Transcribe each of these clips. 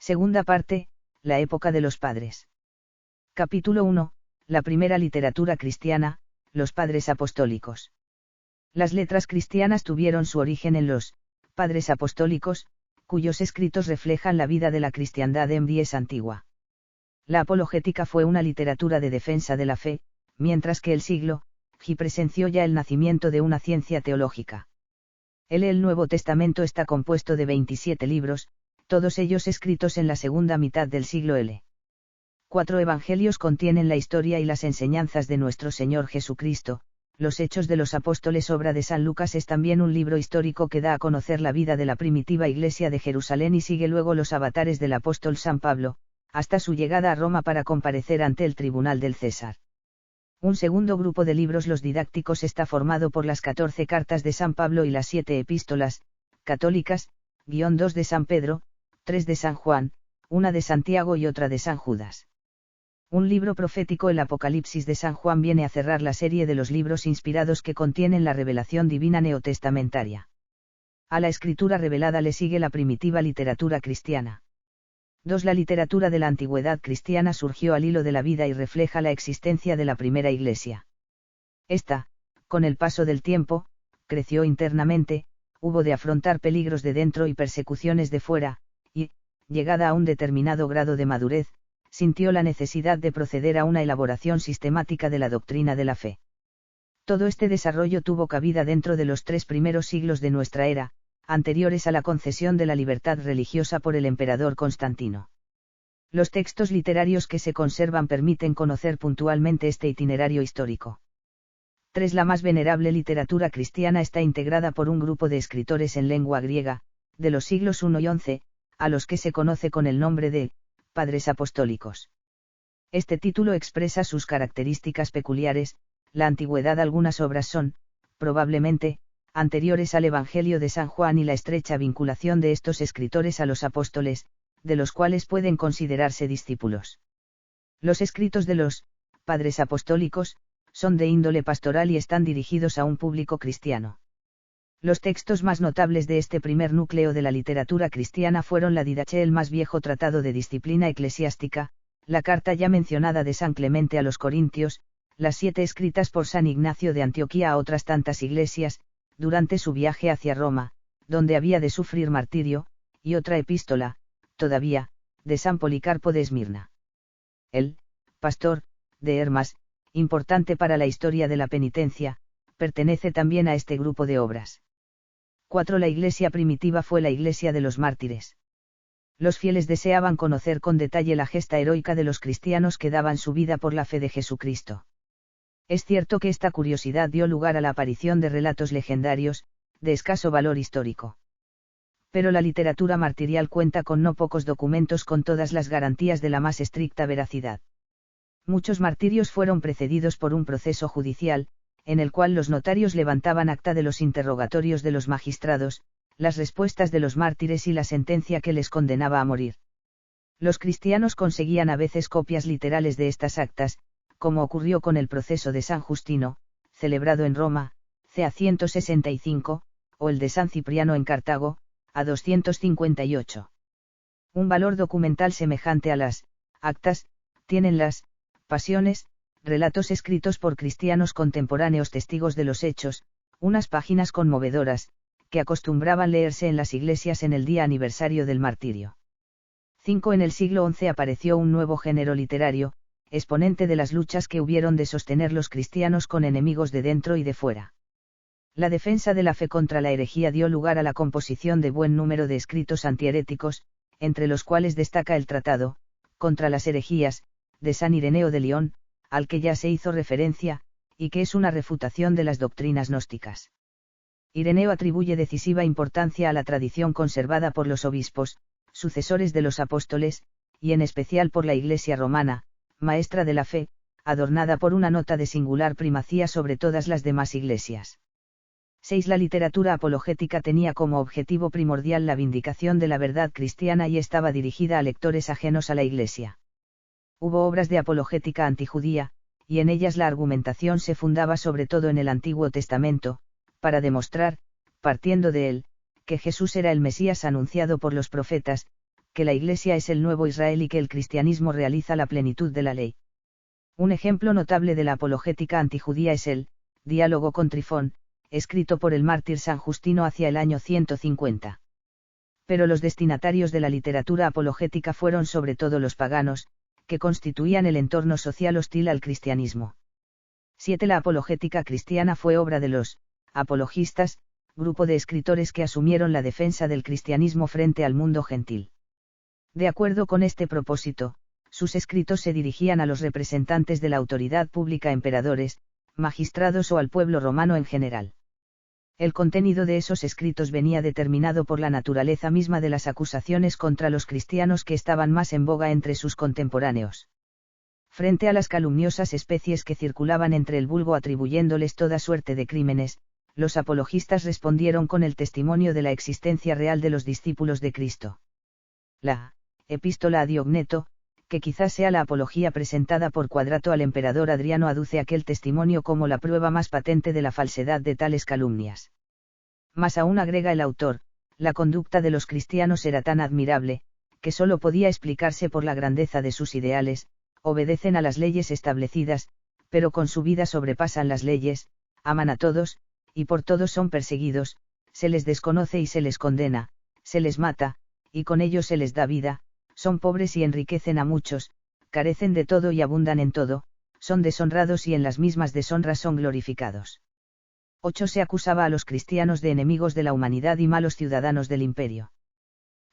Segunda parte, la época de los padres. Capítulo 1, la primera literatura cristiana, los padres apostólicos. Las letras cristianas tuvieron su origen en los padres apostólicos, cuyos escritos reflejan la vida de la cristiandad en Bries antigua. La apologética fue una literatura de defensa de la fe, mientras que el siglo G presenció ya el nacimiento de una ciencia teológica. El Nuevo Testamento está compuesto de 27 libros, todos ellos escritos en la segunda mitad del siglo L. 4 evangelios contienen la historia y las enseñanzas de nuestro Señor Jesucristo. Los Hechos de los Apóstoles, obra de San Lucas, es también un libro histórico que da a conocer la vida de la primitiva iglesia de Jerusalén y sigue luego los avatares del apóstol San Pablo, hasta su llegada a Roma para comparecer ante el tribunal del César. Un segundo grupo de libros, los didácticos, está formado por las 14 cartas de San Pablo y las 7 epístolas católicas, -2 de San Pedro, 3 de San Juan, una de Santiago y otra de San Judas. Un libro profético, el Apocalipsis de San Juan, viene a cerrar la serie de los libros inspirados que contienen la revelación divina neotestamentaria. A la escritura revelada le sigue la primitiva literatura cristiana. 2. La literatura de la antigüedad cristiana surgió al hilo de la vida y refleja la existencia de la primera iglesia. Esta, con el paso del tiempo, creció internamente, hubo de afrontar peligros de dentro y persecuciones de fuera, y, llegada a un determinado grado de madurez, sintió la necesidad de proceder a una elaboración sistemática de la doctrina de la fe. Todo este desarrollo tuvo cabida dentro de los 3 primeros siglos de nuestra era, anteriores a la concesión de la libertad religiosa por el emperador Constantino. Los textos literarios que se conservan permiten conocer puntualmente este itinerario histórico. 3. La más venerable literatura cristiana está integrada por un grupo de escritores en lengua griega, de los siglos I y XI, a los que se conoce con el nombre de padres apostólicos. Este título expresa sus características peculiares. La antigüedad, algunas obras son, probablemente, anteriores al Evangelio de San Juan, y la estrecha vinculación de estos escritores a los apóstoles, de los cuales pueden considerarse discípulos. Los escritos de los padres apostólicos son de índole pastoral y están dirigidos a un público cristiano. Los textos más notables de este primer núcleo de la literatura cristiana fueron la Didache, el más viejo tratado de disciplina eclesiástica, la carta ya mencionada de San Clemente a los Corintios, las 7 escritas por San Ignacio de Antioquía a otras tantas iglesias, durante su viaje hacia Roma, donde había de sufrir martirio, y otra epístola, todavía, de San Policarpo de Esmirna. El pastor de Hermas, importante para la historia de la penitencia, pertenece también a este grupo de obras. 4. La iglesia primitiva fue la iglesia de los mártires. Los fieles deseaban conocer con detalle la gesta heroica de los cristianos que daban su vida por la fe de Jesucristo. Es cierto que esta curiosidad dio lugar a la aparición de relatos legendarios, de escaso valor histórico. Pero la literatura martirial cuenta con no pocos documentos con todas las garantías de la más estricta veracidad. Muchos martirios fueron precedidos por un proceso judicial, en el cual los notarios levantaban acta de los interrogatorios de los magistrados, las respuestas de los mártires y la sentencia que les condenaba a morir. Los cristianos conseguían a veces copias literales de estas actas, como ocurrió con el proceso de San Justino, celebrado en Roma, ca. 165, o el de San Cipriano en Cartago, a 258. Un valor documental semejante a las actas tienen las pasiones, relatos escritos por cristianos contemporáneos testigos de los hechos, unas páginas conmovedoras, que acostumbraban leerse en las iglesias en el día aniversario del martirio. 5. En el siglo XI apareció un nuevo género literario, exponente de las luchas que hubieron de sostener los cristianos con enemigos de dentro y de fuera. La defensa de la fe contra la herejía dio lugar a la composición de buen número de escritos antiheréticos, entre los cuales destaca el Tratado contra las herejías, de San Ireneo de León, al que ya se hizo referencia, y que es una refutación de las doctrinas gnósticas. Ireneo atribuye decisiva importancia a la tradición conservada por los obispos, sucesores de los apóstoles, y en especial por la Iglesia romana, maestra de la fe, adornada por una nota de singular primacía sobre todas las demás iglesias. 6. La literatura apologética tenía como objetivo primordial la vindicación de la verdad cristiana y estaba dirigida a lectores ajenos a la Iglesia. Hubo obras de apologética antijudía, y en ellas la argumentación se fundaba sobre todo en el Antiguo Testamento, para demostrar, partiendo de él, que Jesús era el Mesías anunciado por los profetas, que la Iglesia es el nuevo Israel y que el cristianismo realiza la plenitud de la ley. Un ejemplo notable de la apologética antijudía es el Diálogo con Trifón, escrito por el mártir San Justino hacia el año 150. Pero los destinatarios de la literatura apologética fueron sobre todo los paganos, que constituían el entorno social hostil al cristianismo. 7. La apologética cristiana fue obra de los apologistas, grupo de escritores que asumieron la defensa del cristianismo frente al mundo gentil. De acuerdo con este propósito, sus escritos se dirigían a los representantes de la autoridad pública, emperadores, magistrados o al pueblo romano en general. El contenido de esos escritos venía determinado por la naturaleza misma de las acusaciones contra los cristianos que estaban más en boga entre sus contemporáneos. Frente a las calumniosas especies que circulaban entre el vulgo atribuyéndoles toda suerte de crímenes, los apologistas respondieron con el testimonio de la existencia real de los discípulos de Cristo. La Epístola a Diogneto, que quizás sea la apología presentada por Quadrato al emperador Adriano, aduce aquel testimonio como la prueba más patente de la falsedad de tales calumnias. Más aún, agrega el autor, la conducta de los cristianos era tan admirable, que sólo podía explicarse por la grandeza de sus ideales, obedecen a las leyes establecidas, pero con su vida sobrepasan las leyes, aman a todos, y por todos son perseguidos, se les desconoce y se les condena, se les mata, y con ello se les da vida, son pobres y enriquecen a muchos, carecen de todo y abundan en todo, son deshonrados y en las mismas deshonras son glorificados. 8. Se acusaba a los cristianos de enemigos de la humanidad y malos ciudadanos del imperio.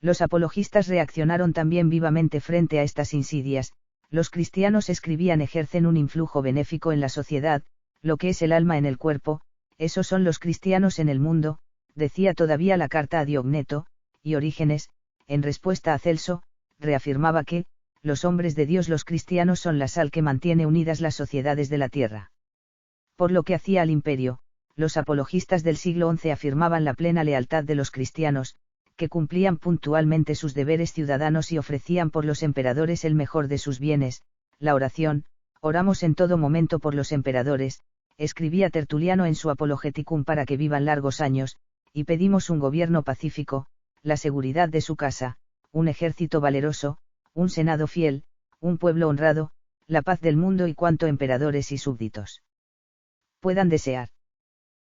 Los apologistas reaccionaron también vivamente frente a estas insidias. Los cristianos, escribían, ejercen un influjo benéfico en la sociedad, lo que es el alma en el cuerpo, esos son los cristianos en el mundo, decía todavía la carta a Diogneto, y Orígenes, en respuesta a Celso, reafirmaba que, los hombres de Dios, los cristianos, son la sal que mantiene unidas las sociedades de la tierra. Por lo que hacía al imperio, los apologistas del siglo XI afirmaban la plena lealtad de los cristianos, que cumplían puntualmente sus deberes ciudadanos y ofrecían por los emperadores el mejor de sus bienes, la oración. Oramos en todo momento por los emperadores, escribía Tertuliano en su Apologeticum, para que vivan largos años, y pedimos un gobierno pacífico, la seguridad de su casa, un ejército valeroso, un senado fiel, un pueblo honrado, la paz del mundo y cuanto emperadores y súbditos puedan desear.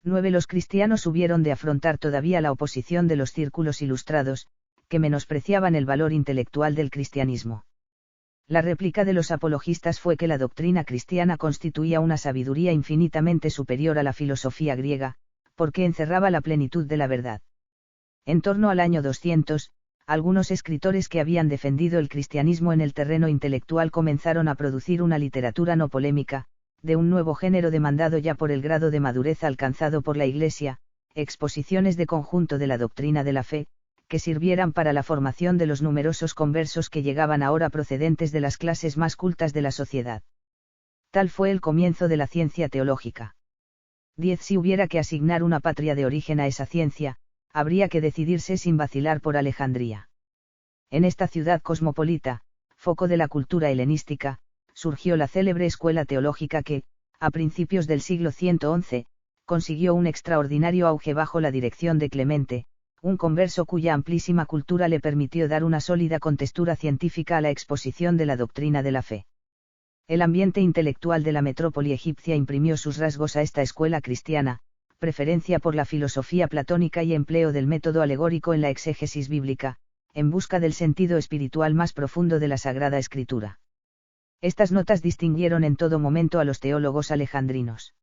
9. Los cristianos hubieron de afrontar todavía la oposición de los círculos ilustrados, que menospreciaban el valor intelectual del cristianismo. La réplica de los apologistas fue que la doctrina cristiana constituía una sabiduría infinitamente superior a la filosofía griega, porque encerraba la plenitud de la verdad. En torno al año 200, algunos escritores que habían defendido el cristianismo en el terreno intelectual comenzaron a producir una literatura no polémica, de un nuevo género demandado ya por el grado de madurez alcanzado por la Iglesia, exposiciones de conjunto de la doctrina de la fe, que sirvieran para la formación de los numerosos conversos que llegaban ahora procedentes de las clases más cultas de la sociedad. Tal fue el comienzo de la ciencia teológica. 10. Si hubiera que asignar una patria de origen a esa ciencia, habría que decidirse sin vacilar por Alejandría. En esta ciudad cosmopolita, foco de la cultura helenística, surgió la célebre escuela teológica que, a principios del siglo 111, consiguió un extraordinario auge bajo la dirección de Clemente, un converso cuya amplísima cultura le permitió dar una sólida contextura científica a la exposición de la doctrina de la fe. El ambiente intelectual de la metrópoli egipcia imprimió sus rasgos a esta escuela cristiana, preferencia por la filosofía platónica y empleo del método alegórico en la exégesis bíblica, en busca del sentido espiritual más profundo de la Sagrada Escritura. Estas notas distinguieron en todo momento a los teólogos alejandrinos.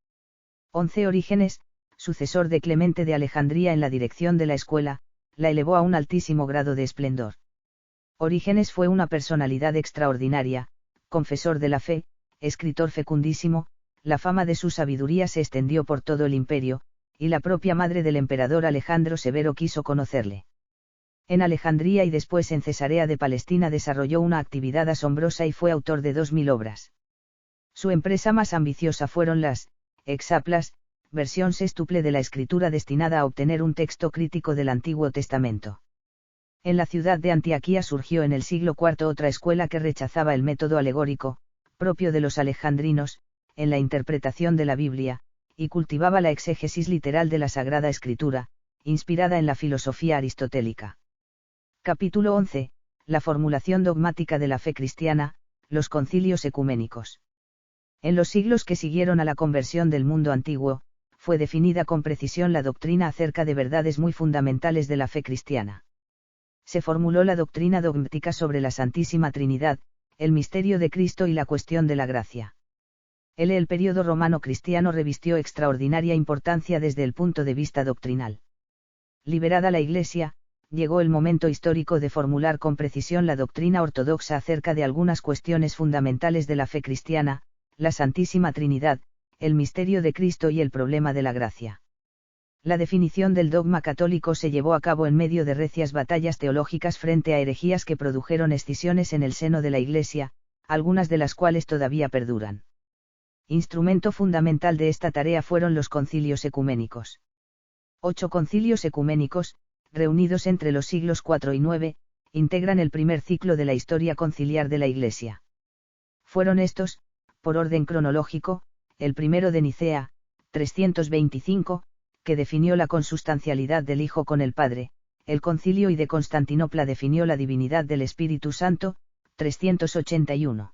11. Orígenes, sucesor de Clemente de Alejandría en la dirección de la escuela, la elevó a un altísimo grado de esplendor. Orígenes fue una personalidad extraordinaria, confesor de la fe, escritor fecundísimo, la fama de su sabiduría se extendió por todo el imperio, y la propia madre del emperador Alejandro Severo quiso conocerle. En Alejandría y después en Cesarea de Palestina desarrolló una actividad asombrosa y fue autor de 2000 obras. Su empresa más ambiciosa fueron las Hexaplas, versión sextuple de la escritura destinada a obtener un texto crítico del Antiguo Testamento. En la ciudad de Antioquía surgió en el siglo IV otra escuela que rechazaba el método alegórico, propio de los alejandrinos, en la interpretación de la Biblia, y cultivaba la exégesis literal de la Sagrada Escritura, inspirada en la filosofía aristotélica. Capítulo 11. la formulación dogmática de la fe cristiana, los concilios ecuménicos. En los siglos que siguieron a la conversión del mundo antiguo, fue definida con precisión la doctrina acerca de verdades muy fundamentales de la fe cristiana. Se formuló la doctrina dogmática sobre la Santísima Trinidad, el misterio de Cristo y la cuestión de la gracia. El período romano cristiano revistió extraordinaria importancia desde el punto de vista doctrinal. Liberada la Iglesia, llegó el momento histórico de formular con precisión la doctrina ortodoxa acerca de algunas cuestiones fundamentales de la fe cristiana, la Santísima Trinidad, el misterio de Cristo y el problema de la gracia. La definición del dogma católico se llevó a cabo en medio de recias batallas teológicas frente a herejías que produjeron escisiones en el seno de la Iglesia, algunas de las cuales todavía perduran. Instrumento fundamental de esta tarea fueron los concilios ecuménicos. 8 concilios ecuménicos, reunidos entre los siglos IV y IX, integran el primer ciclo de la historia conciliar de la Iglesia. Fueron estos, por orden cronológico, el primero de Nicea, 325, que definió la consustancialidad del Hijo con el Padre, el Concilio de Constantinopla definió la divinidad del Espíritu Santo, 381.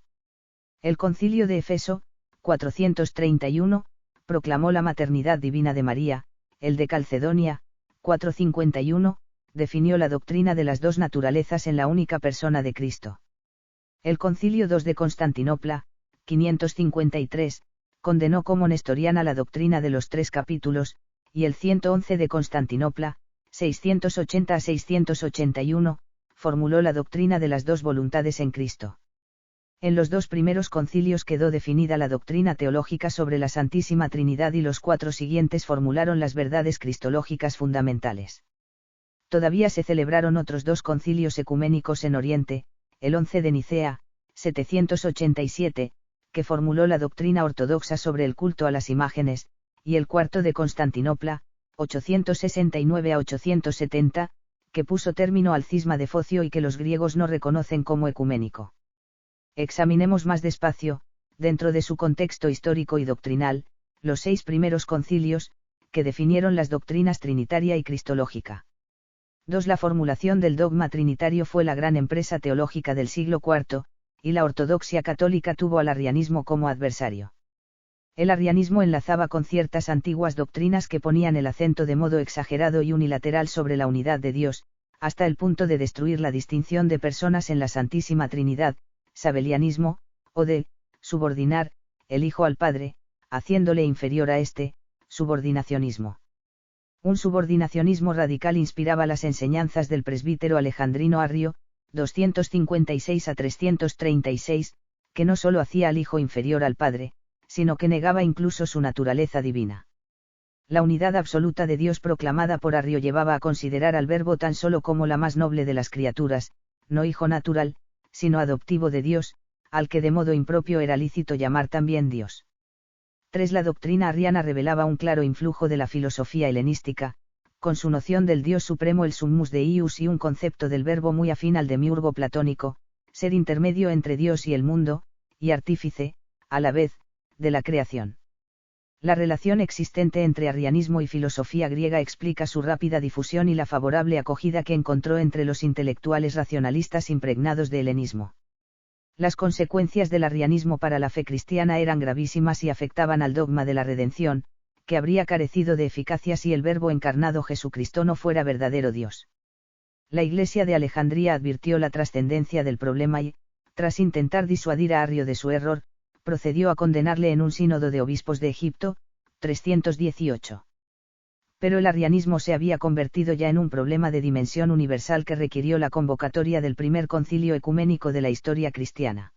El Concilio de Efeso, 431, proclamó la maternidad divina de María, el de Calcedonia, 451, definió la doctrina de las dos naturalezas en la única persona de Cristo. El Concilio II de Constantinopla, 553, condenó como nestoriana la doctrina de los 3 capítulos, y el 111 de Constantinopla, 680 a 681, formuló la doctrina de las dos voluntades en Cristo. En los 2 primeros concilios quedó definida la doctrina teológica sobre la Santísima Trinidad y los 4 siguientes formularon las verdades cristológicas fundamentales. Todavía se celebraron otros 2 concilios ecuménicos en Oriente, el 11 de Nicea, 787, que formuló la doctrina ortodoxa sobre el culto a las imágenes, y el 4 de Constantinopla, 869 a 870, que puso término al cisma de Focio y que los griegos no reconocen como ecuménico. Examinemos más despacio, dentro de su contexto histórico y doctrinal, los 6 primeros concilios, que definieron las doctrinas trinitaria y cristológica. 2. La formulación del dogma trinitario fue la gran empresa teológica del siglo IV, y la ortodoxia católica tuvo al arrianismo como adversario. El arrianismo enlazaba con ciertas antiguas doctrinas que ponían el acento de modo exagerado y unilateral sobre la unidad de Dios, hasta el punto de destruir la distinción de personas en la Santísima Trinidad, sabelianismo, o de subordinar el Hijo al Padre, haciéndole inferior a éste, subordinacionismo. Un subordinacionismo radical inspiraba las enseñanzas del presbítero alejandrino Arrio, 256 a 336, que no sólo hacía al Hijo inferior al Padre, sino que negaba incluso su naturaleza divina. La unidad absoluta de Dios proclamada por Arrio llevaba a considerar al Verbo tan solo como la más noble de las criaturas, no hijo natural, sino adoptivo de Dios, al que de modo impropio era lícito llamar también Dios. 3. La doctrina arriana revelaba un claro influjo de la filosofía helenística, con su noción del Dios supremo el summus Deus y un concepto del Verbo muy afín al demiurgo platónico, ser intermedio entre Dios y el mundo, y artífice, a la vez, de la creación. La relación existente entre arrianismo y filosofía griega explica su rápida difusión y la favorable acogida que encontró entre los intelectuales racionalistas impregnados de helenismo. Las consecuencias del arrianismo para la fe cristiana eran gravísimas y afectaban al dogma de la redención, que habría carecido de eficacia si el Verbo encarnado Jesucristo no fuera verdadero Dios. La Iglesia de Alejandría advirtió la trascendencia del problema y, tras intentar disuadir a Arrio de su error, procedió a condenarle en un sínodo de obispos de Egipto, 318. Pero el arrianismo se había convertido ya en un problema de dimensión universal que requirió la convocatoria del primer concilio ecuménico de la historia cristiana.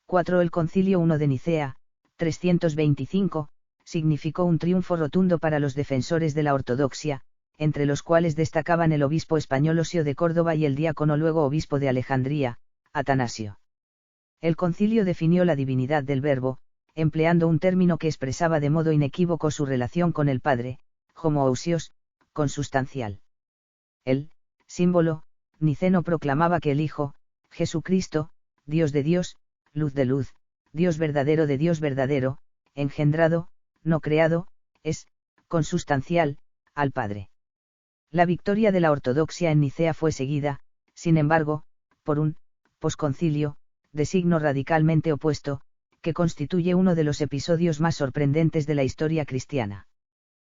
4. El Concilio I de Nicea, 325, significó un triunfo rotundo para los defensores de la ortodoxia, entre los cuales destacaban el obispo español Osio de Córdoba y el diácono luego obispo de Alejandría, Atanasio. El concilio definió la divinidad del Verbo, empleando un término que expresaba de modo inequívoco su relación con el Padre, homoousios, consustancial. El símbolo niceno proclamaba que el Hijo, Jesucristo, Dios de Dios, luz de luz, Dios verdadero de Dios verdadero, engendrado, no creado, es consustancial al Padre. La victoria de la ortodoxia en Nicea fue seguida, sin embargo, por un posconcilio, de signo radicalmente opuesto, que constituye uno de los episodios más sorprendentes de la historia cristiana.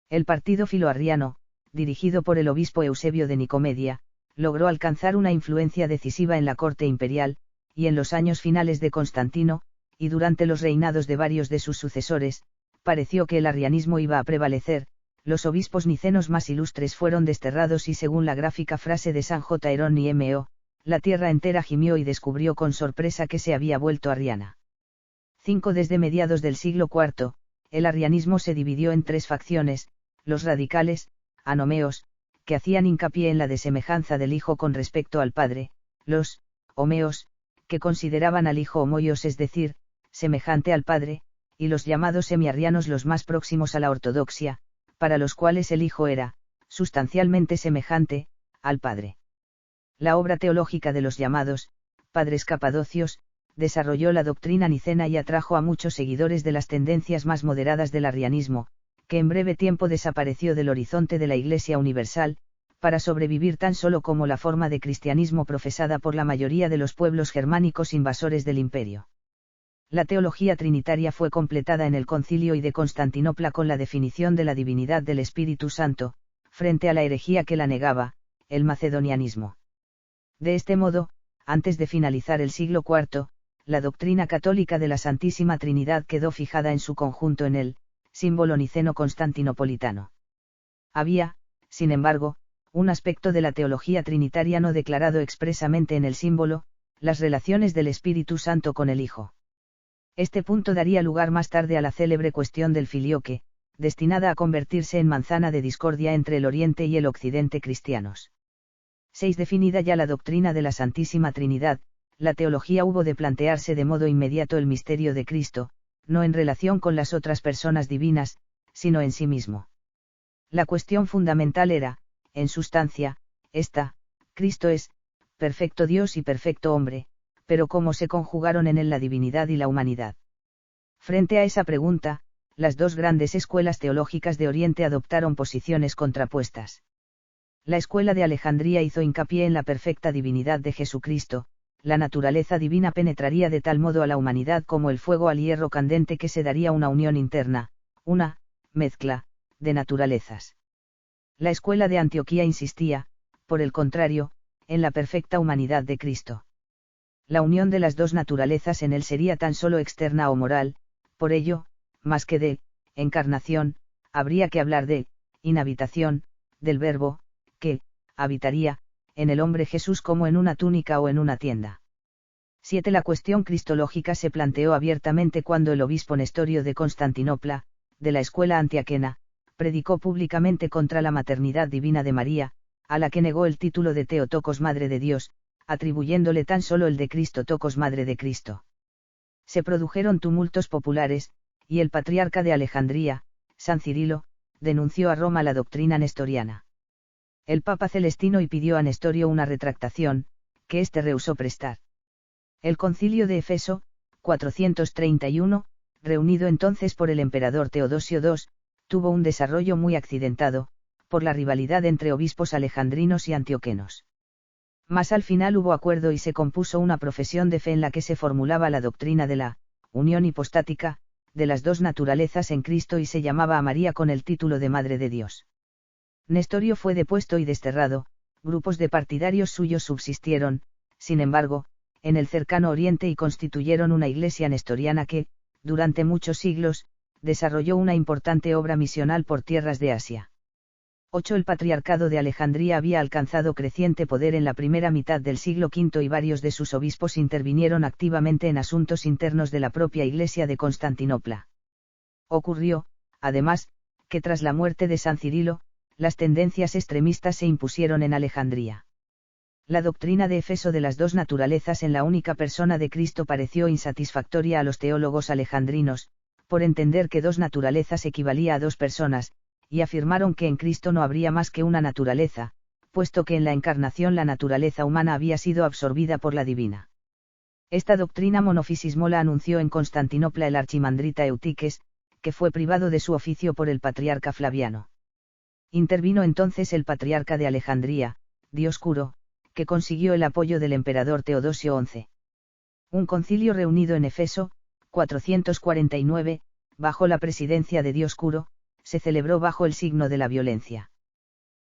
El partido filoarriano, dirigido por el obispo Eusebio de Nicomedia, logró alcanzar una influencia decisiva en la corte imperial, y en los años finales de Constantino, y durante los reinados de varios de sus sucesores, pareció que el arrianismo iba a prevalecer. Los obispos nicenos más ilustres fueron desterrados y según la gráfica frase de San J. Herón y M.O., la tierra entera gimió y descubrió con sorpresa que se había vuelto arriana. 5. Desde mediados del siglo IV, el arrianismo se dividió en tres facciones: los radicales, anomeos, que hacían hincapié en la desemejanza del Hijo con respecto al Padre; los homeos, que consideraban al Hijo homoios, es decir, semejante al Padre; y los llamados semiarrianos, los más próximos a la ortodoxia, para los cuales el Hijo era, sustancialmente semejante, al Padre. La obra teológica de los llamados padres capadocios desarrolló la doctrina nicena y atrajo a muchos seguidores de las tendencias más moderadas del arrianismo, que en breve tiempo desapareció del horizonte de la Iglesia universal, para sobrevivir tan solo como la forma de cristianismo profesada por la mayoría de los pueblos germánicos invasores del imperio. La teología trinitaria fue completada en el Concilio I de Constantinopla con la definición de la divinidad del Espíritu Santo, frente a la herejía que la negaba, el macedonianismo. De este modo, antes de finalizar el siglo IV, la doctrina católica de la Santísima Trinidad quedó fijada en su conjunto en el símbolo niceno constantinopolitano. Había, sin embargo, un aspecto de la teología trinitaria no declarado expresamente en el símbolo: las relaciones del Espíritu Santo con el Hijo. Este punto daría lugar más tarde a la célebre cuestión del filioque, destinada a convertirse en manzana de discordia entre el Oriente y el Occidente cristianos. 6. Definida ya la doctrina de la Santísima Trinidad, la teología hubo de plantearse de modo inmediato el misterio de Cristo, no en relación con las otras personas divinas, sino en sí mismo. La cuestión fundamental era, en sustancia, esta: Cristo es perfecto Dios y perfecto hombre, pero ¿cómo se conjugaron en él la divinidad y la humanidad? Frente a esa pregunta, las dos grandes escuelas teológicas de Oriente adoptaron posiciones contrapuestas. La escuela de Alejandría hizo hincapié en la perfecta divinidad de Jesucristo: la naturaleza divina penetraría de tal modo a la humanidad como el fuego al hierro candente, que se daría una unión interna, una mezcla de naturalezas. La escuela de Antioquía insistía, por el contrario, en la perfecta humanidad de Cristo. La unión de las dos naturalezas en él sería tan solo externa o moral; por ello, más que de encarnación, habría que hablar de inhabitación, del Verbo, que habitaría en el hombre Jesús como en una túnica o en una tienda. 7. La cuestión cristológica se planteó abiertamente cuando el obispo Nestorio de Constantinopla, de la escuela antioquena, predicó públicamente contra la maternidad divina de María, a la que negó el título de Theotokos, Madre de Dios, atribuyéndole tan solo el de Christotokos, Madre de Cristo. Se produjeron tumultos populares, y el patriarca de Alejandría, San Cirilo, denunció a Roma la doctrina nestoriana. El Papa Celestino y pidió a Nestorio una retractación, que éste rehusó prestar. El Concilio de Efeso, 431, reunido entonces por el emperador Teodosio II, tuvo un desarrollo muy accidentado, por la rivalidad entre obispos alejandrinos y antioquenos. Mas al final hubo acuerdo y se compuso una profesión de fe en la que se formulaba la doctrina de la unión hipostática de las dos naturalezas en Cristo, y se llamaba a María con el título de Madre de Dios. Nestorio fue depuesto y desterrado. Grupos de partidarios suyos subsistieron, sin embargo, en el cercano Oriente y constituyeron una iglesia nestoriana que, durante muchos siglos, desarrolló una importante obra misional por tierras de Asia. 8. El patriarcado de Alejandría había alcanzado creciente poder en la primera mitad del siglo V y varios de sus obispos intervinieron activamente en asuntos internos de la propia Iglesia de Constantinopla. Ocurrió, además, que tras la muerte de San Cirilo, las tendencias extremistas se impusieron en Alejandría. La doctrina de Efeso de las dos naturalezas en la única persona de Cristo pareció insatisfactoria a los teólogos alejandrinos, por entender que dos naturalezas equivalía a dos personas, y afirmaron que en Cristo no habría más que una naturaleza, puesto que en la encarnación la naturaleza humana había sido absorbida por la divina. Esta doctrina monofisismo la anunció en Constantinopla el archimandrita Eutiques, que fue privado de su oficio por el patriarca Flaviano. Intervino entonces el patriarca de Alejandría, Dioscuro, que consiguió el apoyo del emperador Teodosio XI. Un concilio reunido en Efeso, 449, bajo la presidencia de Dioscuro, se celebró bajo el signo de la violencia.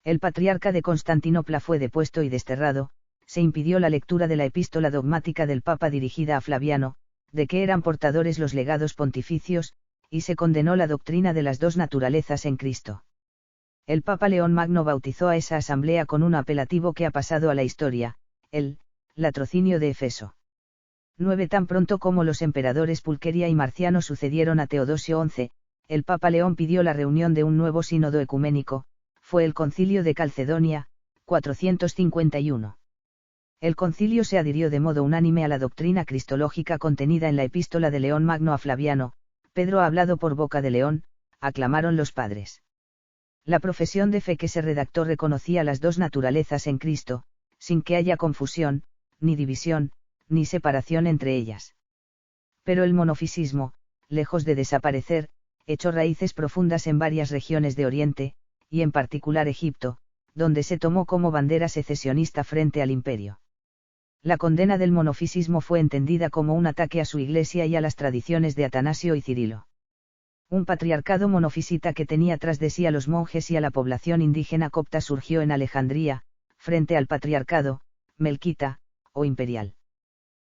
El patriarca de Constantinopla fue depuesto y desterrado, se impidió la lectura de la epístola dogmática del Papa dirigida a Flaviano, de que eran portadores los legados pontificios, y se condenó la doctrina de las dos naturalezas en Cristo. El Papa León Magno bautizó a esa asamblea con un apelativo que ha pasado a la historia, el latrocinio de Efeso. 9. Tan pronto como los emperadores Pulqueria y Marciano sucedieron a Teodosio XI, el Papa León pidió la reunión de un nuevo sínodo ecuménico, fue el Concilio de Calcedonia, 451. El concilio se adhirió de modo unánime a la doctrina cristológica contenida en la epístola de León Magno a Flaviano. Pedro ha hablado por boca de León, aclamaron los padres. La profesión de fe que se redactó reconocía las dos naturalezas en Cristo, sin que haya confusión, ni división, ni separación entre ellas. Pero el monofisismo, lejos de desaparecer, echó raíces profundas en varias regiones de Oriente, y en particular Egipto, donde se tomó como bandera secesionista frente al imperio. La condena del monofisismo fue entendida como un ataque a su iglesia y a las tradiciones de Atanasio y Cirilo. Un patriarcado monofisita que tenía tras de sí a los monjes y a la población indígena copta surgió en Alejandría, frente al patriarcado, melquita, o imperial.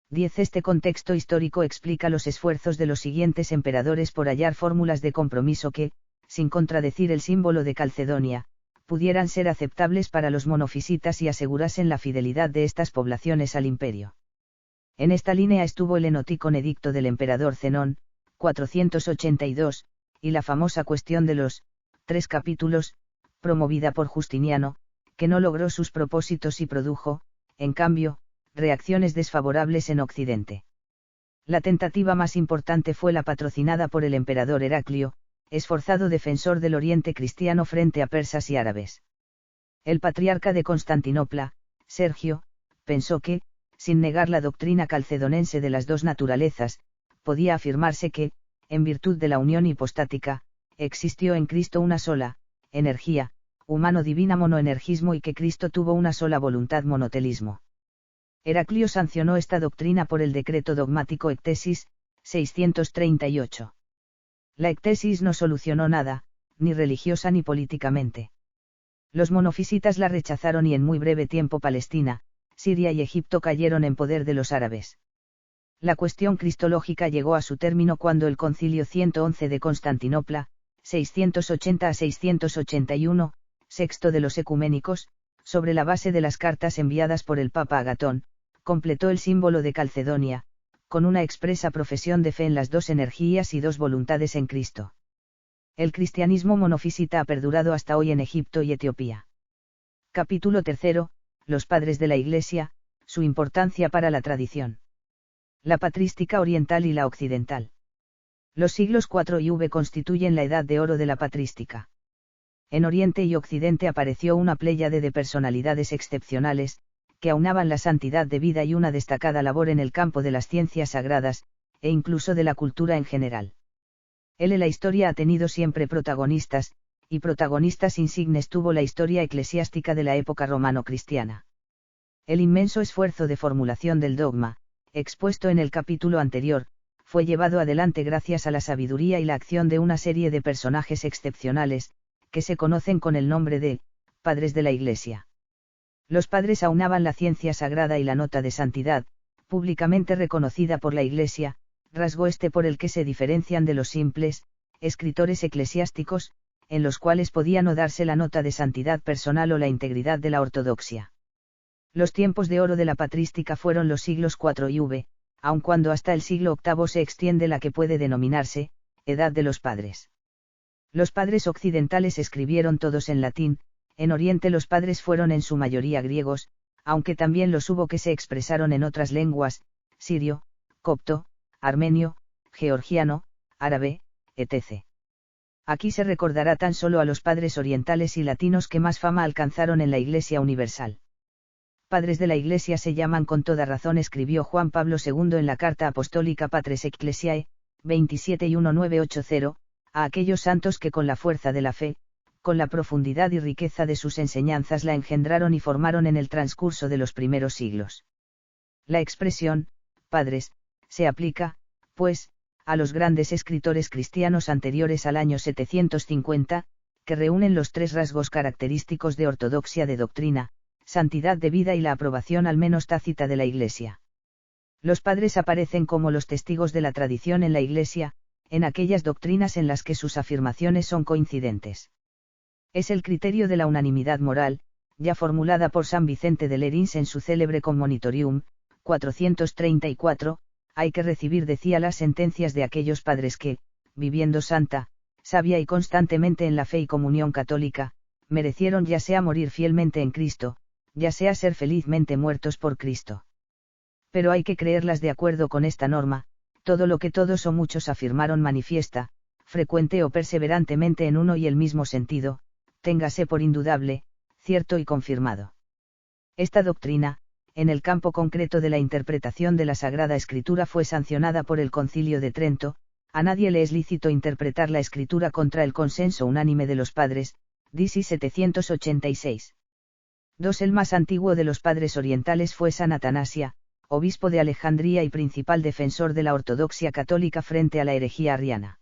10. Este contexto histórico explica los esfuerzos de los siguientes emperadores por hallar fórmulas de compromiso que, sin contradecir el símbolo de Calcedonia, pudieran ser aceptables para los monofisitas y asegurasen la fidelidad de estas poblaciones al imperio. En esta línea estuvo el enoticon edicto del emperador Zenón, 482, y la famosa cuestión de los 3 capítulos, promovida por Justiniano, que no logró sus propósitos y produjo, en cambio, reacciones desfavorables en Occidente. La tentativa más importante fue la patrocinada por el emperador Heraclio, esforzado defensor del Oriente cristiano frente a persas y árabes. El patriarca de Constantinopla, Sergio, pensó que, sin negar la doctrina calcedonense de las dos naturalezas, podía afirmarse que, en virtud de la unión hipostática, existió en Cristo una sola, energía, humano-divina monoenergismo y que Cristo tuvo una sola voluntad monotelismo. Heraclio sancionó esta doctrina por el decreto dogmático Ectesis, 638. La ectesis no solucionó nada, ni religiosa ni políticamente. Los monofisitas la rechazaron y en muy breve tiempo Palestina, Siria y Egipto cayeron en poder de los árabes. La cuestión cristológica llegó a su término cuando el Concilio 111 de Constantinopla, 680 a 681, sexto de los ecuménicos, sobre la base de las cartas enviadas por el Papa Agatón, completó el símbolo de Calcedonia, con una expresa profesión de fe en las dos energías y dos voluntades en Cristo. El cristianismo monofisita ha perdurado hasta hoy en Egipto y Etiopía. Capítulo 3. Los padres de la Iglesia, su importancia para la tradición. La patrística oriental y la occidental. Los siglos IV y V constituyen la edad de oro de la patrística. En Oriente y Occidente apareció una pléyade de personalidades excepcionales, que aunaban la santidad de vida y una destacada labor en el campo de las ciencias sagradas, e incluso de la cultura en general. La historia ha tenido siempre protagonistas, y protagonistas insignes tuvo la historia eclesiástica de la época romano-cristiana. El inmenso esfuerzo de formulación del dogma, expuesto en el capítulo anterior, fue llevado adelante gracias a la sabiduría y la acción de una serie de personajes excepcionales, que se conocen con el nombre de padres de la Iglesia. Los padres aunaban la ciencia sagrada y la nota de santidad, públicamente reconocida por la Iglesia, rasgo por el que se diferencian de los simples, escritores eclesiásticos, en los cuales podía no darse la nota de santidad personal o la integridad de la ortodoxia. Los tiempos de oro de la patrística fueron los siglos IV y V, aun cuando hasta el siglo VIII se extiende la que puede denominarse, Edad de los Padres. Los padres occidentales escribieron todos en latín, en Oriente los padres fueron en su mayoría griegos, aunque también los hubo que se expresaron en otras lenguas, sirio, copto, armenio, georgiano, árabe, etc. Aquí se recordará tan solo a los padres orientales y latinos que más fama alcanzaron en la Iglesia universal. Padres de la Iglesia se llaman con toda razón, escribió Juan Pablo II en la Carta Apostólica Patres Ecclesiae, 27 y 1980, a aquellos santos que con la fuerza de la fe, con la profundidad y riqueza de sus enseñanzas la engendraron y formaron en el transcurso de los primeros siglos. La expresión, padres, se aplica, pues, a los grandes escritores cristianos anteriores al año 750, que reúnen los tres rasgos característicos de ortodoxia de doctrina, santidad de vida y la aprobación al menos tácita de la Iglesia. Los padres aparecen como los testigos de la tradición en la Iglesia, en aquellas doctrinas en las que sus afirmaciones son coincidentes. Es el criterio de la unanimidad moral, ya formulada por San Vicente de Lerins en su célebre Commonitorium, 434, hay que recibir, decía, las sentencias de aquellos padres que, viviendo santa, sabia y constantemente en la fe y comunión católica, merecieron ya sea morir fielmente en Cristo, ya sea ser felizmente muertos por Cristo. Pero hay que creerlas de acuerdo con esta norma: todo lo que todos o muchos afirmaron manifiesta, frecuente o perseverantemente en uno y el mismo sentido, téngase por indudable, cierto y confirmado. Esta doctrina, en el campo concreto de la interpretación de la Sagrada Escritura, fue sancionada por el Concilio de Trento. A nadie le es lícito interpretar la Escritura contra el consenso unánime de los padres, Disi 786. 2. El más antiguo de los padres orientales fue San Atanasia, obispo de Alejandría y principal defensor de la ortodoxia católica frente a la herejía arriana.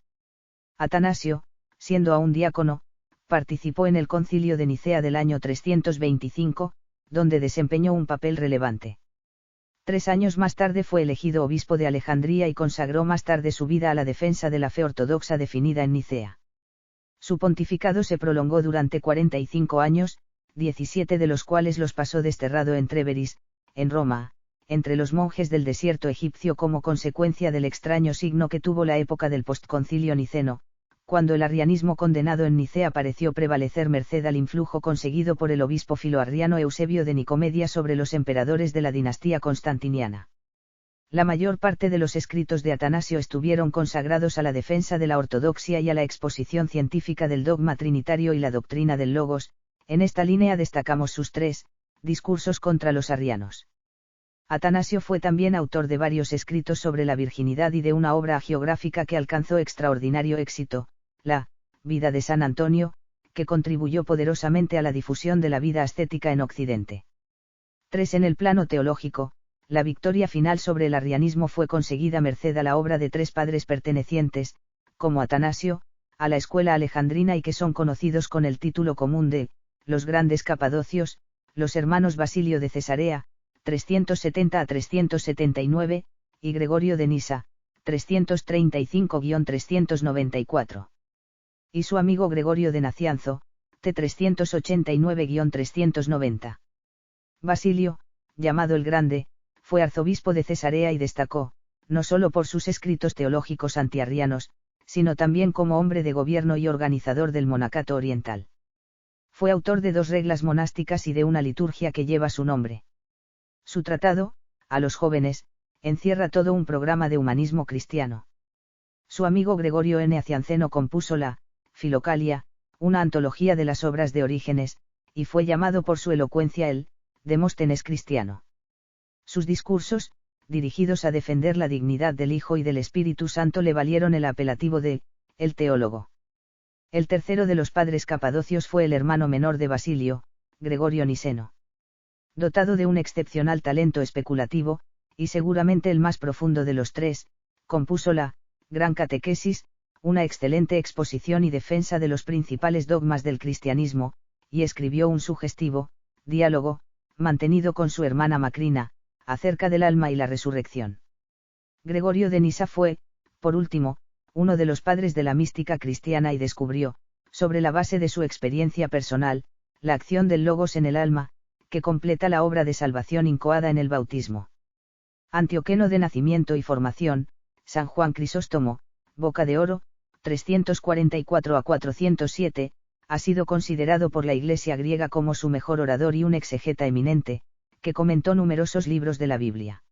Atanasio, siendo aún diácono, participó en el Concilio de Nicea del año 325, donde desempeñó un papel relevante. 3 años más tarde fue elegido obispo de Alejandría y consagró más tarde su vida a la defensa de la fe ortodoxa definida en Nicea. Su pontificado se prolongó durante 45 años, 17 de los cuales los pasó desterrado en Tréveris, en Roma, entre los monjes del desierto egipcio, como consecuencia del extraño signo que tuvo la época del postconcilio niceno, cuando el arrianismo condenado en Nicea pareció prevalecer merced al influjo conseguido por el obispo filoarriano Eusebio de Nicomedia sobre los emperadores de la dinastía constantiniana. La mayor parte de los escritos de Atanasio estuvieron consagrados a la defensa de la ortodoxia y a la exposición científica del dogma trinitario y la doctrina del Logos. En esta línea destacamos sus 3 discursos contra los arrianos. Atanasio fue también autor de varios escritos sobre la virginidad y de una obra hagiográfica que alcanzó extraordinario éxito, la Vida de San Antonio, que contribuyó poderosamente a la difusión de la vida ascética en Occidente. 3. En el plano teológico, la victoria final sobre el arrianismo fue conseguida merced a la obra de 3 padres pertenecientes, como Atanasio, a la escuela alejandrina y que son conocidos con el título común de los grandes capadocios, los hermanos Basilio de Cesarea, 370 a 379, y Gregorio de Nisa, 335-394. Y su amigo Gregorio de Nacianzo, t 389-390. Basilio, llamado el Grande, fue arzobispo de Cesarea y destacó, no solo por sus escritos teológicos antiarrianos, sino también como hombre de gobierno y organizador del monacato oriental. Fue autor de 2 reglas monásticas y de una liturgia que lleva su nombre. Su tratado, a los jóvenes, encierra todo un programa de humanismo cristiano. Su amigo Gregorio Nacianceno compuso la Filocalia, una antología de las obras de Orígenes, y fue llamado por su elocuencia el Demóstenes cristiano. Sus discursos, dirigidos a defender la dignidad del Hijo y del Espíritu Santo, le valieron el apelativo de el teólogo. El tercero de los padres capadocios fue el hermano menor de Basilio, Gregorio Niceno. Dotado de un excepcional talento especulativo, y seguramente el más profundo de los 3, compuso la Gran Catequesis, una excelente exposición y defensa de los principales dogmas del cristianismo, y escribió un sugestivo diálogo, mantenido con su hermana Macrina, acerca del alma y la resurrección. Gregorio de Nisa fue, por último, uno de los padres de la mística cristiana y descubrió, sobre la base de su experiencia personal, la acción del Logos en el alma, que completa la obra de salvación incoada en el bautismo. Antioqueno de nacimiento y formación, San Juan Crisóstomo, Boca de Oro, 344 a 407, ha sido considerado por la Iglesia griega como su mejor orador y un exegeta eminente, que comentó numerosos libros de la Biblia.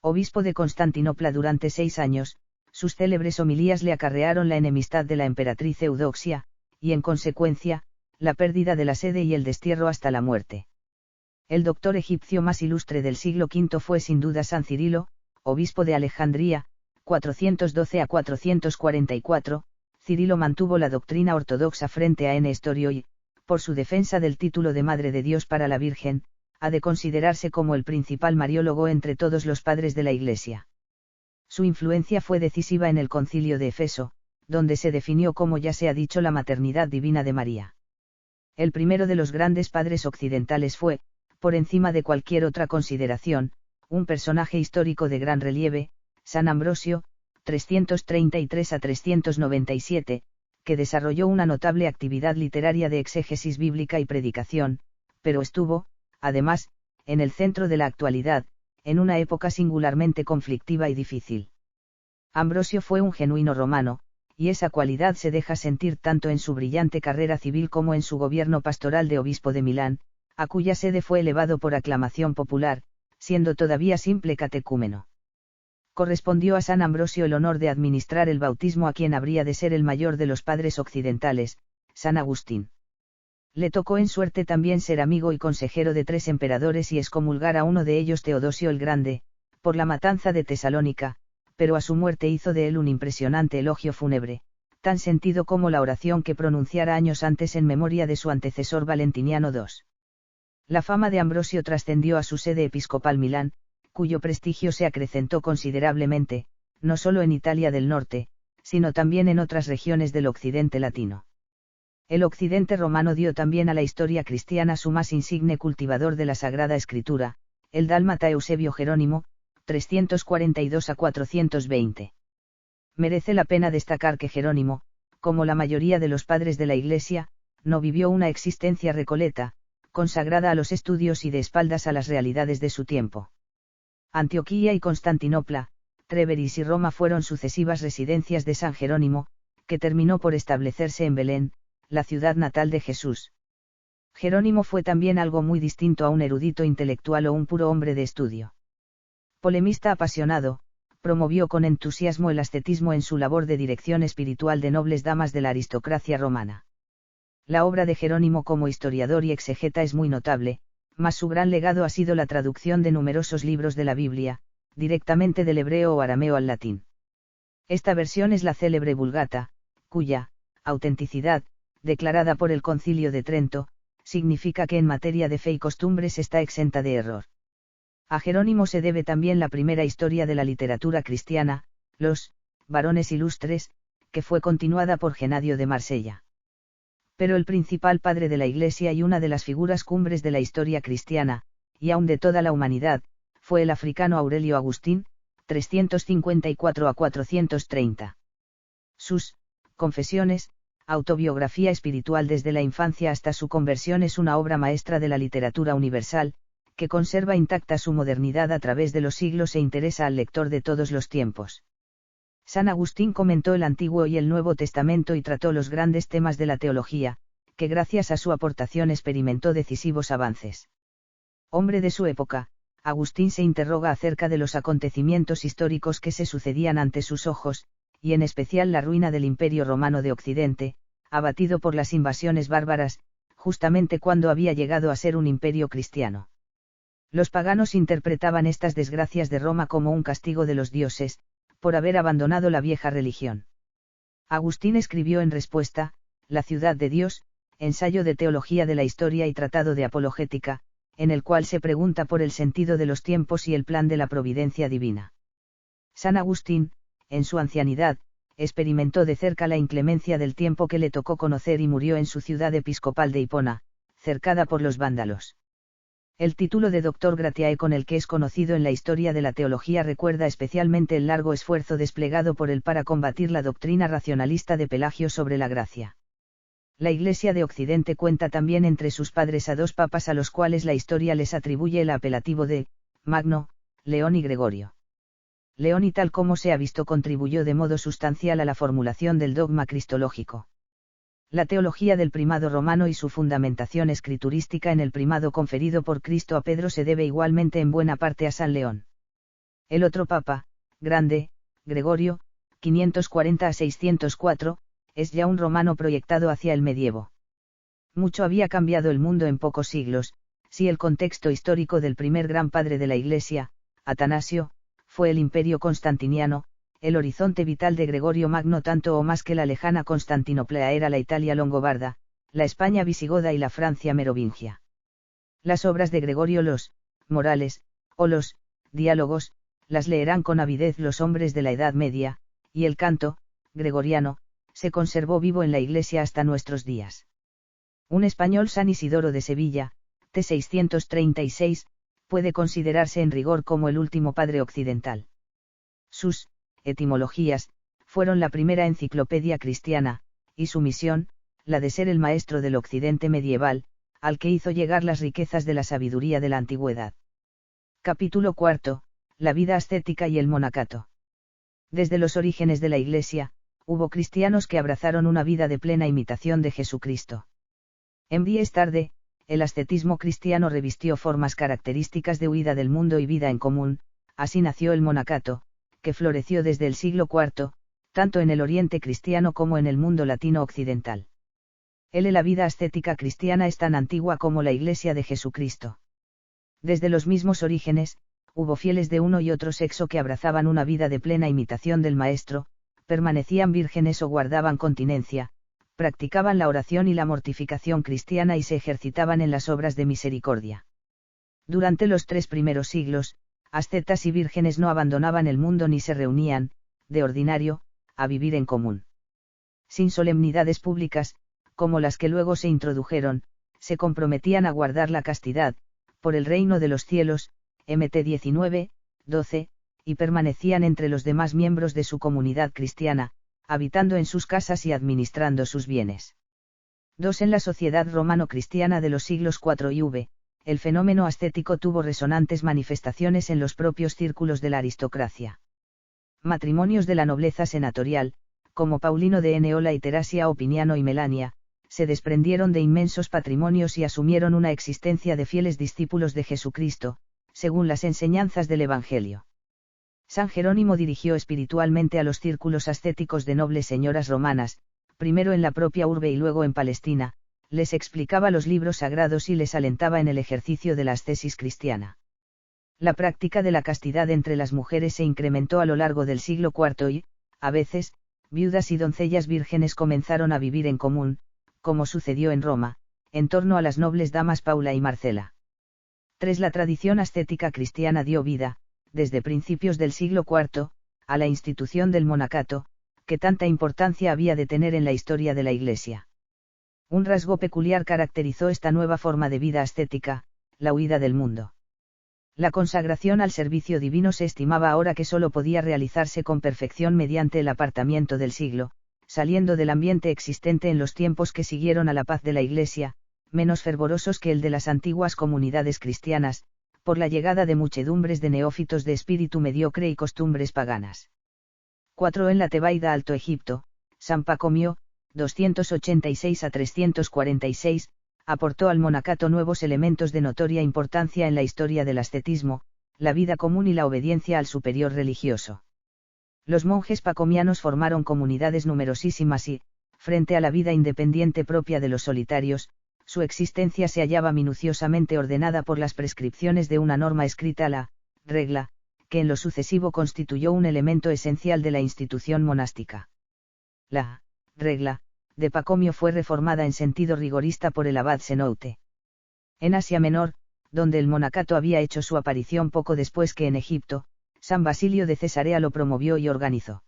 Obispo de Constantinopla durante 6 años, sus célebres homilías le acarrearon la enemistad de la emperatriz Eudoxia, y en consecuencia, la pérdida de la sede y el destierro hasta la muerte. El doctor egipcio más ilustre del siglo V fue sin duda San Cirilo, obispo de Alejandría, 412 a 444, Cirilo mantuvo la doctrina ortodoxa frente a Nestorio y, por su defensa del título de Madre de Dios para la Virgen, ha de considerarse como el principal mariólogo entre todos los padres de la Iglesia. Su influencia fue decisiva en el Concilio de Efeso, donde se definió como ya se ha dicho la maternidad divina de María. El primero de los grandes padres occidentales fue, por encima de cualquier otra consideración, un personaje histórico de gran relieve, San Ambrosio, 333 a 397, que desarrolló una notable actividad literaria de exégesis bíblica y predicación, pero estuvo, además, en el centro de la actualidad, en una época singularmente conflictiva y difícil. Ambrosio fue un genuino romano, y esa cualidad se deja sentir tanto en su brillante carrera civil como en su gobierno pastoral de obispo de Milán, a cuya sede fue elevado por aclamación popular, siendo todavía simple catecúmeno. Correspondió a San Ambrosio el honor de administrar el bautismo a quien habría de ser el mayor de los padres occidentales, San Agustín. Le tocó en suerte también ser amigo y consejero de 3 emperadores y excomulgar a uno de ellos, Teodosio el Grande, por la matanza de Tesalónica, pero a su muerte hizo de él un impresionante elogio fúnebre, tan sentido como la oración que pronunciara años antes en memoria de su antecesor Valentiniano II. La fama de Ambrosio trascendió a su sede episcopal Milán, cuyo prestigio se acrecentó considerablemente, no solo en Italia del Norte, sino también en otras regiones del occidente latino. El occidente romano dio también a la historia cristiana su más insigne cultivador de la Sagrada Escritura, el dálmata Eusebio Jerónimo, 342 a 420. Merece la pena destacar que Jerónimo, como la mayoría de los padres de la Iglesia, no vivió una existencia recoleta, consagrada a los estudios y de espaldas a las realidades de su tiempo. Antioquía y Constantinopla, Treveris y Roma fueron sucesivas residencias de San Jerónimo, que terminó por establecerse en Belén, la ciudad natal de Jesús. Jerónimo fue también algo muy distinto a un erudito intelectual o un puro hombre de estudio. Polemista apasionado, promovió con entusiasmo el ascetismo en su labor de dirección espiritual de nobles damas de la aristocracia romana. La obra de Jerónimo como historiador y exegeta es muy notable, mas su gran legado ha sido la traducción de numerosos libros de la Biblia, directamente del hebreo o arameo al latín. Esta versión es la célebre Vulgata, cuya autenticidad, declarada por el Concilio de Trento, significa que en materia de fe y costumbres está exenta de error. A Jerónimo se debe también la primera historia de la literatura cristiana, Los Varones Ilustres, que fue continuada por Genadio de Marsella. Pero el principal padre de la Iglesia y una de las figuras cumbres de la historia cristiana, y aun de toda la humanidad, fue el africano Aurelio Agustín, 354 a 430. Sus Confesiones, autobiografía espiritual desde la infancia hasta su conversión, es una obra maestra de la literatura universal, que conserva intacta su modernidad a través de los siglos e interesa al lector de todos los tiempos. San Agustín comentó el Antiguo y el Nuevo Testamento y trató los grandes temas de la teología, que gracias a su aportación experimentó decisivos avances. Hombre de su época, Agustín se interroga acerca de los acontecimientos históricos que se sucedían ante sus ojos, y en especial la ruina del Imperio Romano de Occidente, abatido por las invasiones bárbaras, justamente cuando había llegado a ser un imperio cristiano. Los paganos interpretaban estas desgracias de Roma como un castigo de los dioses, por haber abandonado la vieja religión. Agustín escribió en respuesta, La ciudad de Dios, ensayo de teología de la historia y tratado de apologética, en el cual se pregunta por el sentido de los tiempos y el plan de la providencia divina. San Agustín, en su ancianidad, experimentó de cerca la inclemencia del tiempo que le tocó conocer y murió en su ciudad episcopal de Hipona, cercada por los vándalos. El título de Doctor Gratiae con el que es conocido en la historia de la teología recuerda especialmente el largo esfuerzo desplegado por él para combatir la doctrina racionalista de Pelagio sobre la gracia. La Iglesia de Occidente cuenta también entre sus padres a 2 papas a los cuales la historia les atribuye el apelativo de Magno, León y Gregorio. León, y tal como se ha visto, contribuyó de modo sustancial a la formulación del dogma cristológico. La teología del primado romano y su fundamentación escriturística en el primado conferido por Cristo a Pedro se debe igualmente en buena parte a San León. El otro papa, grande, Gregorio, 540 a 604, es ya un romano proyectado hacia el medievo. Mucho había cambiado el mundo en pocos siglos, si el contexto histórico del primer gran padre de la Iglesia, Atanasio, fue el imperio constantiniano, el horizonte vital de Gregorio Magno tanto o más que la lejana Constantinopla era la Italia longobarda, la España visigoda y la Francia merovingia. Las obras de Gregorio los Morales, o los Diálogos, las leerán con avidez los hombres de la Edad Media, y el canto, gregoriano, se conservó vivo en la Iglesia hasta nuestros días. Un español San Isidoro de Sevilla, t. 636, puede considerarse en rigor como el último padre occidental. Sus etimologías fueron la primera enciclopedia cristiana, y su misión, la de ser el maestro del occidente medieval, al que hizo llegar las riquezas de la sabiduría de la antigüedad. Capítulo IV. La vida ascética y el monacato. Desde los orígenes de la Iglesia, hubo cristianos que abrazaron una vida de plena imitación de Jesucristo. En días tarde, el ascetismo cristiano revistió formas características de huida del mundo y vida en común, así nació el monacato, que floreció desde el siglo IV, tanto en el Oriente cristiano como en el mundo latino occidental. La vida ascética cristiana es tan antigua como la Iglesia de Jesucristo. Desde los mismos orígenes, hubo fieles de uno y otro sexo que abrazaban una vida de plena imitación del Maestro, permanecían vírgenes o guardaban continencia, practicaban la oración y la mortificación cristiana y se ejercitaban en las obras de misericordia. Durante los 3 primeros siglos, ascetas y vírgenes no abandonaban el mundo ni se reunían, de ordinario, a vivir en común. Sin solemnidades públicas, como las que luego se introdujeron, se comprometían a guardar la castidad, por el reino de los cielos, Mt 19, 12, y permanecían entre los demás miembros de su comunidad cristiana, habitando en sus casas y administrando sus bienes. 2. En la sociedad romano-cristiana de los siglos IV y V, el fenómeno ascético tuvo resonantes manifestaciones en los propios círculos de la aristocracia. Matrimonios de la nobleza senatorial, como Paulino de Eneola y Terasia Opiniano y Melania, se desprendieron de inmensos patrimonios y asumieron una existencia de fieles discípulos de Jesucristo, según las enseñanzas del Evangelio. San Jerónimo dirigió espiritualmente a los círculos ascéticos de nobles señoras romanas, primero en la propia urbe y luego en Palestina, les explicaba los libros sagrados y les alentaba en el ejercicio de la ascesis cristiana. La práctica de la castidad entre las mujeres se incrementó a lo largo del siglo IV y, a veces, viudas y doncellas vírgenes comenzaron a vivir en común, como sucedió en Roma, en torno a las nobles damas Paula y Marcela. 3. La tradición ascética cristiana dio vida, desde principios del siglo IV, a la institución del monacato, que tanta importancia había de tener en la historia de la Iglesia. Un rasgo peculiar caracterizó esta nueva forma de vida ascética, la huida del mundo. La consagración al servicio divino se estimaba ahora que sólo podía realizarse con perfección mediante el apartamiento del siglo, saliendo del ambiente existente en los tiempos que siguieron a la paz de la Iglesia, menos fervorosos que el de las antiguas comunidades cristianas, por la llegada de muchedumbres de neófitos de espíritu mediocre y costumbres paganas. 4. En la Tebaida Alto Egipto, San Pacomio, 286 a 346, aportó al monacato nuevos elementos de notoria importancia en la historia del ascetismo, la vida común y la obediencia al superior religioso. Los monjes pacomianos formaron comunidades numerosísimas y, frente a la vida independiente propia de los solitarios, su existencia se hallaba minuciosamente ordenada por las prescripciones de una norma escrita, la regla, que en lo sucesivo constituyó un elemento esencial de la institución monástica. La regla de Pacomio fue reformada en sentido rigorista por el abad Senoute. En Asia Menor, donde el monacato había hecho su aparición poco después que en Egipto, San Basilio de Cesarea lo promovió y organizó.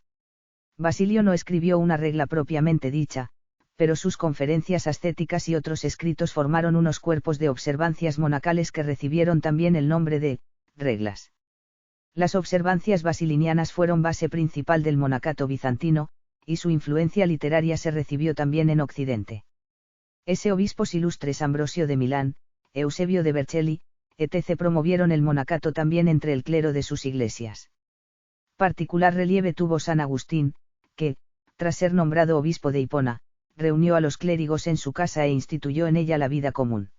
Basilio no escribió una regla propiamente dicha, pero sus conferencias ascéticas y otros escritos formaron unos cuerpos de observancias monacales que recibieron también el nombre de reglas. Las observancias basilinianas fueron base principal del monacato bizantino, y su influencia literaria se recibió también en Occidente. Obispos ilustres Ambrosio de Milán, Eusebio de Vercelli, etc. promovieron el monacato también entre el clero de sus iglesias. Particular relieve tuvo San Agustín, que, tras ser nombrado obispo de Hipona, reunió a los clérigos en su casa e instituyó en ella la vida común.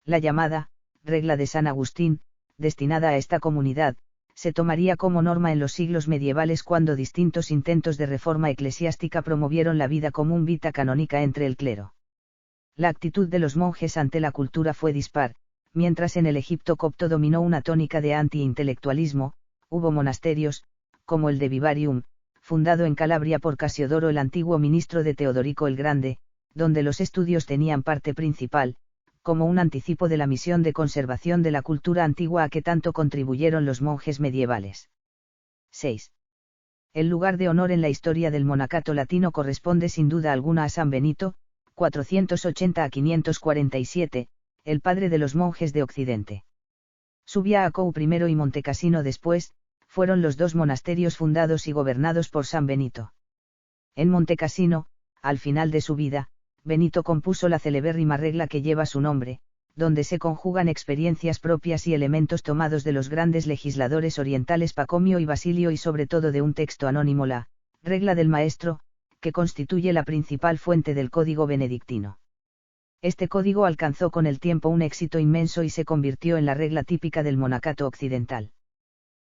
La llamada regla de San Agustín, destinada a esta comunidad, se tomaría como norma en los siglos medievales cuando distintos intentos de reforma eclesiástica promovieron la vida común vita canónica entre el clero. La actitud de los monjes ante la cultura fue dispar, mientras en el Egipto copto dominó una tónica de anti-intelectualismo, hubo monasterios, como el de Vivarium, fundado en Calabria por Casiodoro el antiguo ministro de Teodorico el Grande, donde los estudios tenían parte principal, como un anticipo de la misión de conservación de la cultura antigua a que tanto contribuyeron los monjes medievales. 6. El lugar de honor en la historia del monacato latino corresponde sin duda alguna a San Benito, 480 a 547, el padre de los monjes de Occidente. Subiaco primero y Montecassino después, fueron los dos monasterios fundados y gobernados por San Benito. En Montecassino, al final de su vida, Benito compuso la celebérrima regla que lleva su nombre, donde se conjugan experiencias propias y elementos tomados de los grandes legisladores orientales Pacomio y Basilio y sobre todo de un texto anónimo, la regla del maestro, que constituye la principal fuente del código benedictino. Este código alcanzó con el tiempo un éxito inmenso y se convirtió en la regla típica del monacato occidental.